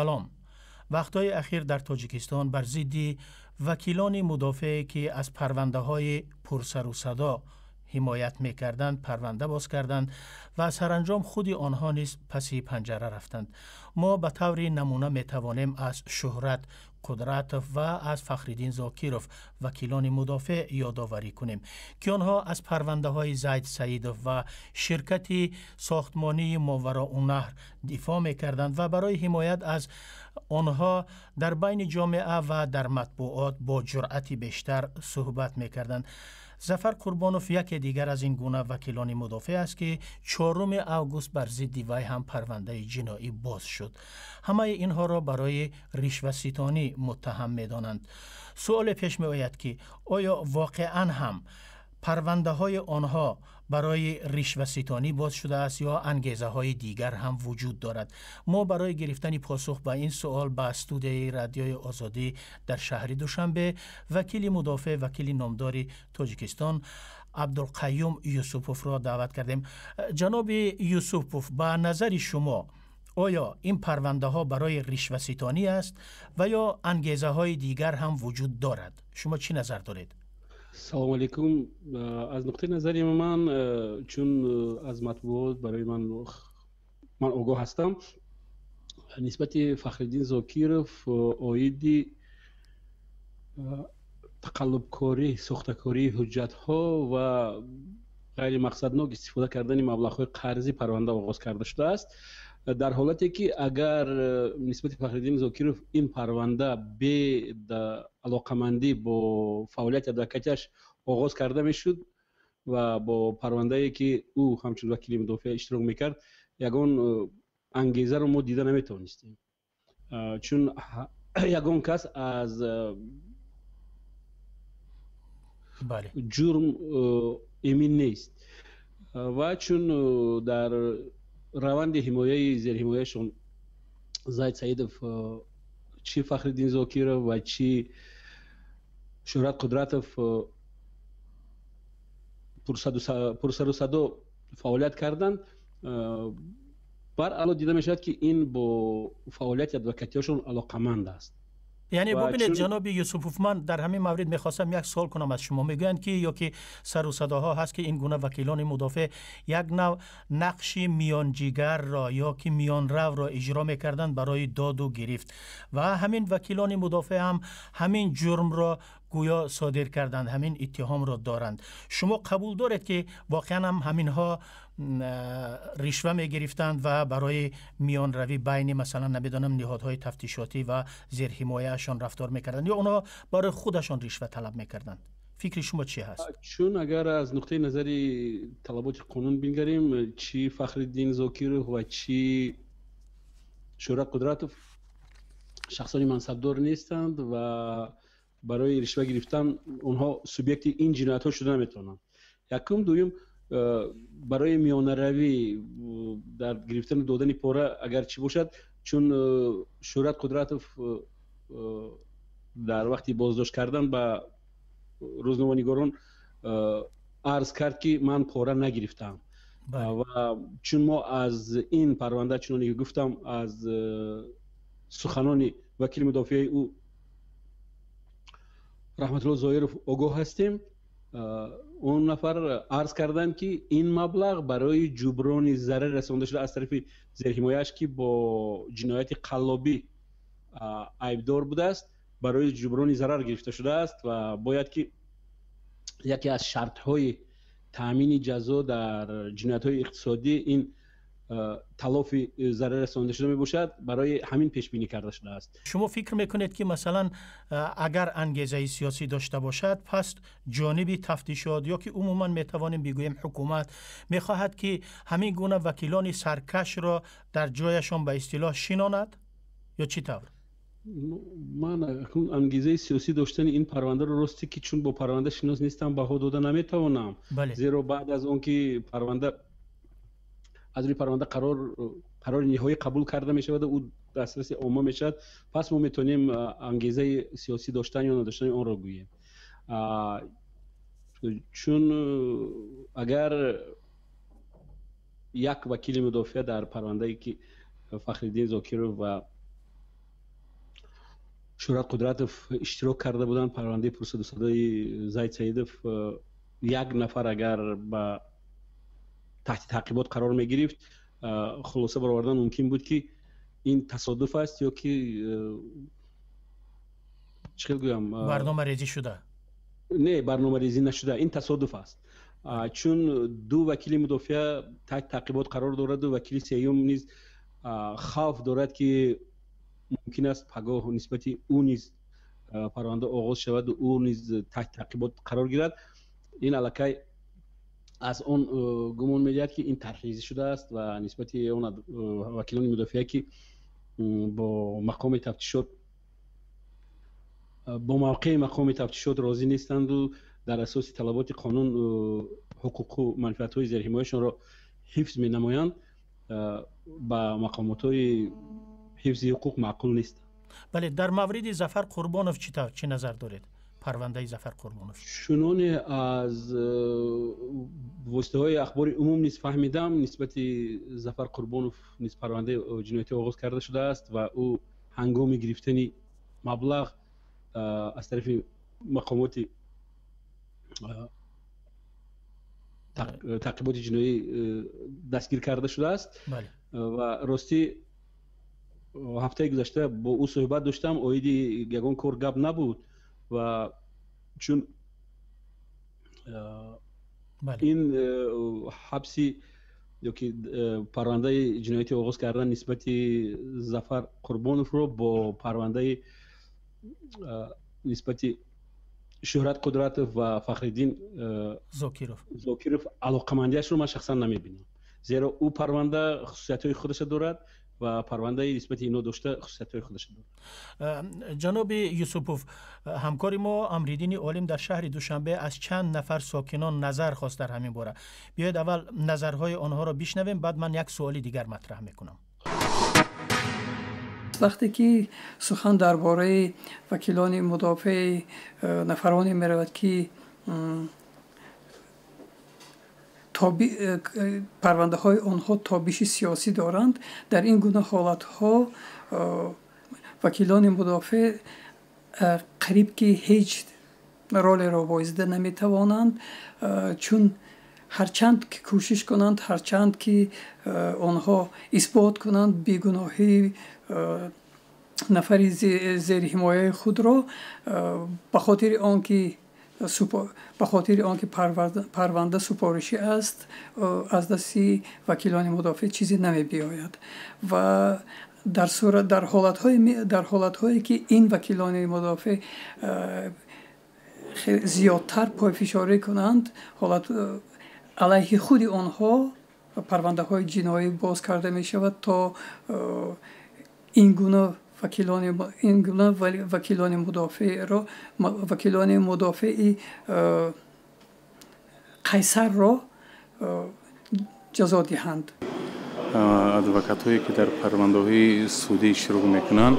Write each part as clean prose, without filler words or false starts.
سلام. وقتهای اخیر در تاجیکستان بر ضد وکیلان مدافع که از پرونده های پرسر و صدا حمایت می‌کردند پرونده باز کردند و سرانجام خود آنها نیز پس پنجره رفتند. ما به طور نمونه می‌توانیم از شهرت قدرتوف و از فخرالدین زاکیروف وکیلان مدافع یادآوری کنیم که آنها از پرونده های زید سعیدوف و شرکت ساختمانی ماوراءالنهر دفاع می‌کردند و برای حمایت از آنها در بین جامعه و در مطبوعات با جرأتی بیشتر صحبت می‌کردند. ظفر قربانوف یک دیگر از این گونه وکیلان مدافع است که 4 اوگوست بر ضد وی هم پرونده جنایی باز شد. همه اینها را برای رشوه‌ستانی متهم می‌دانند. سوال پیش می‌آید که آیا واقعاً هم پرونده های آنها برای رشوه‌ستانی باز شده است یا انگیزه های دیگر هم وجود دارد؟ ما برای گرفتن پاسخ به این سوال به استودیوی رادیوی آزادی در شهر دوشنبه وکیل مدافع وکیل نامدار تاجیکستان عبدالقیوم یوسفوف را دعوت کردیم. جناب یوسفوف، به نظر شما آیا این پرونده ها برای رشوه‌ستانی است و یا انگیزه های دیگر هم وجود دارد؟ شما چی نظر دارید؟ سلام علیکم. از نقطه نظری من چون از مطبوعات برای من آگاه هستم، نسبت فخرالدین زاکیروف آیدی تقلبکاری، ساختکاری حجت ها و غیر مقصدناک استفاده کردن مبلغ های قرضی پرونده آغاز کرده شده است، در حالتی که اگر نسبت فخرالدین زاکیروف این پرونده به علاقمندی با فعالیت ادوکاتش آغاز کرده میشد و با پرونده ای که او همچون وکیل مدافع اشتراک میکرد یگان انگیزه رو ما دیده نمیتونستیم، چون یگان کس از جرم امین نیست و چون در روند حمایه زیر حمایهشون زید سعیدوف چی فخرالدین زاکیروف و چی شهرت قدرتوف پرسر و صدا فعالیت کردند، بر علاوه دیده میشد که این با فعالیت ادوکاتیشون علاقمند است. یعنی ببینید جناب یوسفوف، من در همین مورد میخواستم یک سوال کنم از شما. میگویند که یا که سر و صداها هست که این گونه وکیلان مدافع یک نوع نقش میانجیگر را یا که میان رو را اجرا میکردند برای داد و گرفت و همین وکیلان مدافع هم همین جرم را گویا صادر کردند، همین اتهام را دارند. شما قبول دارید که واقعا هم همینها رشوه می گرفتند و برای میان روی بین مثلا نمیدانم نهادهای تفتیشاتی و زیر حمایه‌شان رفتار میکردند یا اونا برای خودشان رشوه طلب میکردند؟ فکر شما چی هست؟ چون اگر از نقطه نظری طلبات قانون بنگریم، چی فخرالدین زاکیروف و چی شهرت قدرتوف شخصانی منصبدار نیستند و برای رشوه گرفتن اونها سوبیکت این جنایت ها شده نمیتونن. یکم دویم، برای میانه روی در گرفتن دادن پاره اگر چی باشد، چون شهرت قدرتوف در وقتی بازداشت کردن به روزنامه‌نگاران عرض کرد که من پاره نگرفتم و چون ما از این پرونده چون که گفتم از سخنان وکیل مدافع او رحمت الله زاهروف آگاه هستیم، اون نفر عرض کردن که این مبلغ برای جبران ضرر رسانده شده از طرف زیر حمایه‌اش که با جنایت قلابی عیبدار بوده است، برای جبران ضرر گرفته شده است و باید که یکی از شرط‌های تامین جزا در جنایت‌های اقتصادی این تلافی ضرر رسانده شده می باشد، برای همین پیش بینی کرده شده است. شما فکر میکنید که مثلا اگر انگیزه سیاسی داشته باشد پس جانب تفتیشات یا که عموما میتوانیم بگوییم حکومت میخواهد که همین گونه وکیلان سرکش را در جایشان به اصطلاح شناند یا چی طور؟ من انگیزه سیاسی داشتن این پرونده رو راستی که چون با پرونده شناس نیستم بها داده نمیتوانم. زیرا بعد از اون که پرونده از روی پرونده قرار نهایی قبول کرده می شود و او دسترس عامه می شود، پس ما میتونیم انگیزه سیاسی داشتن یا نداشتن آن را گوییم. چون اگر یک وکیل مدافع در پرونده ای که فخرالدین زاکیروف و شورای قدرتوف اشتراک کرده بودن پرونده پرسدوسدای زید سیدوف. یک نفر اگر با تحت تعقیبات قرار می گرفت خلاصه برآوردن ممکن بود که این تصادف است یا که چه گویم برنامه ریزی شده. نه، برنامه ریزی نشده، این تصادف است. چون دو وکیل مدافع تحت تعقیبات قرار دارد و وکیل سیوم نیز خوف دارد که ممکن است پگاه نسبت او نیز پرونده آغاز شود و او نیز تحت تعقیبات قرار گیرد. این علاقه از اون گمان می‌دهد که این ترخیصی شده است و نسبت اون وکیلان مدافع که با مقام تفتیشات با موقع مقام تفتیشات راضی نیستند و در اساس طلبات قانون حقوق و منفعت‌های زیرحمایه‌شان را حفظ می‌نمایند، با مقامات‌های حفظ حقوق معقول نیست. بله، در مورد ظفر قربانوف چه نظر دارید؟ پرونده ظفر قربانوف چنان از واسطه‌های اخبار عموم نیز فهمیدم نسبت ظفر قربانوف نیز پرونده جنایتی آغاز کرده شده است و او هنگام گرفتن مبلغ از طرف مقامات تعقیبات جنایی دستگیر کرده شده است. بله. و راستی هفته گذشته با او صحبت داشتم، اوید یگان کار گپ نبود و چون بله. این حبسی یا که پرونده جنایتی آغاز کردن نسبت ظفر قربانوف رو با پرونده نسبت شهرت قدرت و فخرالدین زاکیروف علاقمندیش رو من شخصا نمیبینم، زیرا او پرونده خصوصیت‌های خودش دارد و پرونده نسبت اینو داشته خصوصیت‌های خودش دارد. جناب یوسفوف، همکار ما امریدین عالم در شهر دوشنبه از چند نفر ساکنان نظر خواست در همین باره. بیاید اول نظرهای آنها را بشنویم، بعد من یک سوالی دیگر مطرح میکنم. وقتی که سخن درباره وکیلان مدافع نفرانی میرود که پرونده های آنها تابش سیاسی دارند، در این گونه حالت ها وکیلان مدافع قریب که هیچ رول را بازیده نمی توانند، چون هرچند که کوشش کنند، هرچند که آنها اثبات کنند بیگناهی نفری زیر حمایه خود را، به خاطر آنکه پرونده سپارشی است از دست وکیلان مدافع چیزی نمی بیاید و در حالت‌هایی که این وکیلان مدافع زیادتر پایفشاری کنند، حالت علیه خود آنها پرونده های جنایی باز کرده می شود تا این گونه وکیلان مدافع قیصر را جزا دهند. ادوکات هایی که در پرونده های سودی شروع میکنند،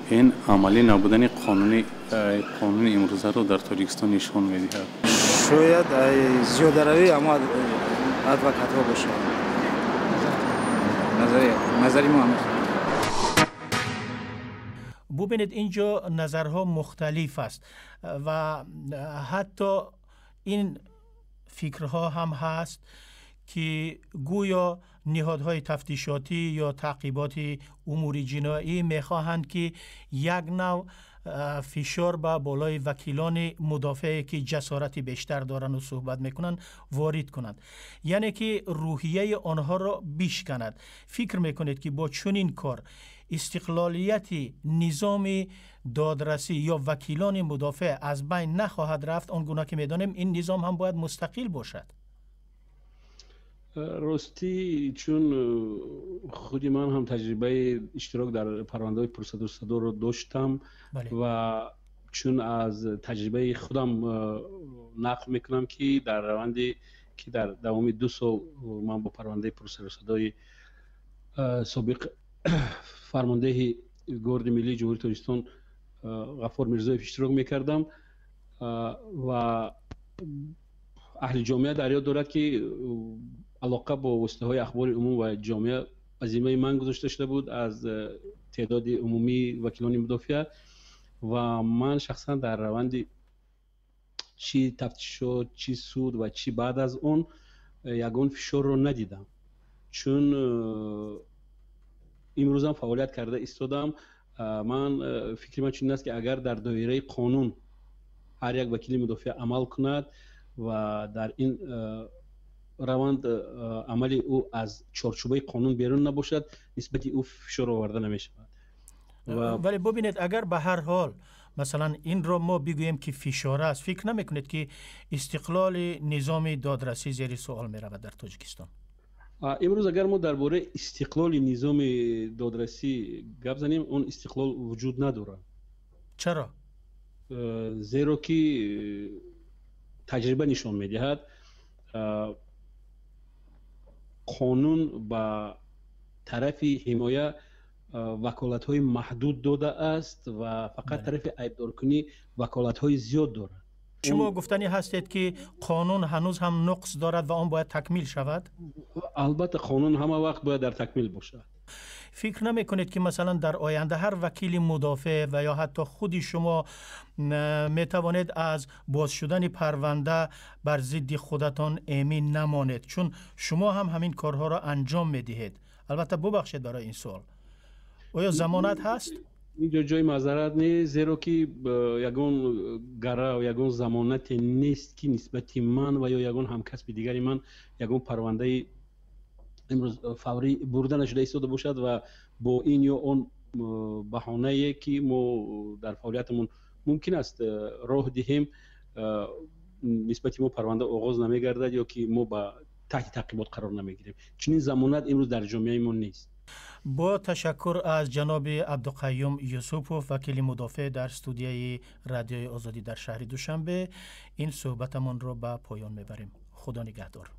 این عملی نبودن قانون امروزه رو در تاجیکستان نشان میدهد. شاید زیاده روی اما ادوکات ها باشه. نظری ما همه. ببینید اینجا نظرها مختلف است و حتی این فکرها هم هست که گویا نهادهای تفتیشاتی یا تعقیبات امور جنایی میخواهند که یک نوع فشار به بالای وکیلان مدافعی که جسارت بیشتر دارن و صحبت میکنن وارد کنند، یعنی که روحیه آنها را بشکند. فکر میکنید که با چنین کار استقلالیت نظام دادرسی یا وکیلان مدافع از بین نخواهد رفت؟ آنگونه که میدانیم این نظام هم باید مستقل باشد. راستی چون خود من هم تجربه اشتراک در پرونده های پرسدوسدو رو داشتم. بله. و چون از تجربه خودم نقل میکنم که در روندی که در دوام 2 سال من با پرونده پرسدوسدوی سابق فرمانده گارد ملی جمهوری تاجیکستان غفار میرزایف اشتراک میکردم و اهل جامعه در یاد دارد که علاقه با واسطه های اخبار عموم و جامعه عزیمه من گذاشته شده بود از تعداد عمومی وکیلان مدافع و من شخصا در روند چی تفتیشات، چی سود و چی بعد از اون یگان فشار رو ندیدم، چون امروز هم فعالیت کرده ایستادم. من فکر من چنین است که اگر در دایره قانون هر یک وکیل مدافع عمل کند و در این روند عمل او از چارچوبه قانون بیرون نباشد، نسبت او فشار آورده نمی شود. ولی ببینید اگر به هر حال مثلا این رو ما بگوییم که فشار است، فکر نمیکنید که استقلال نظام دادرسی زیر سوال می رود در تاجیکستان؟ امروز اگر ما درباره استقلال نظام دادرسی گپ زنیم، اون استقلال وجود نداره. چرا؟ زیرا که تجربه نشان میدهد قانون با طرف حمایه وکالت‌های محدود داده است و فقط طرف عیبدارکنی وکالت‌های زیاد دارد. شما گفتنی هستید که قانون هنوز هم نقص دارد و آن باید تکمیل شود؟ البته قانون همه وقت باید در تکمیل باشد. فکر نمی کنید که مثلا در آینده هر وکیل مدافع و یا حتی خودی شما می توانید از باز شدن پرونده بر ضد خودتان ایمن نمانید، چون شما هم همین کارها را انجام می دهید؟ البته ببخشید برای این سوال، آیا ضمانت هست؟ اینجا جای معذرت نیست، زیرا که یگان گره و یگان ضمانت نیست که نسبت من و یا یگان همکسب دیگری من یگان پرونده امروز فوری برده نشده ایستاده باشد و با این یا اون بهانه‌ای که ما در فعالیتمون ممکن است راه دهیم نسبت ما پرونده آغاز نمیگردد یا که ما با تحت تعقیبات قرار نمیگیریم. چنین ضمانت امروز در جامعه ما نیست. با تشکر از جناب عبدالقیوم یوسفوف، وکیل مدافع در استودیوی رادیوی آزادی در شهر دوشنبه، این صحبتمان را به پایان میبریم. خدا نگهدار.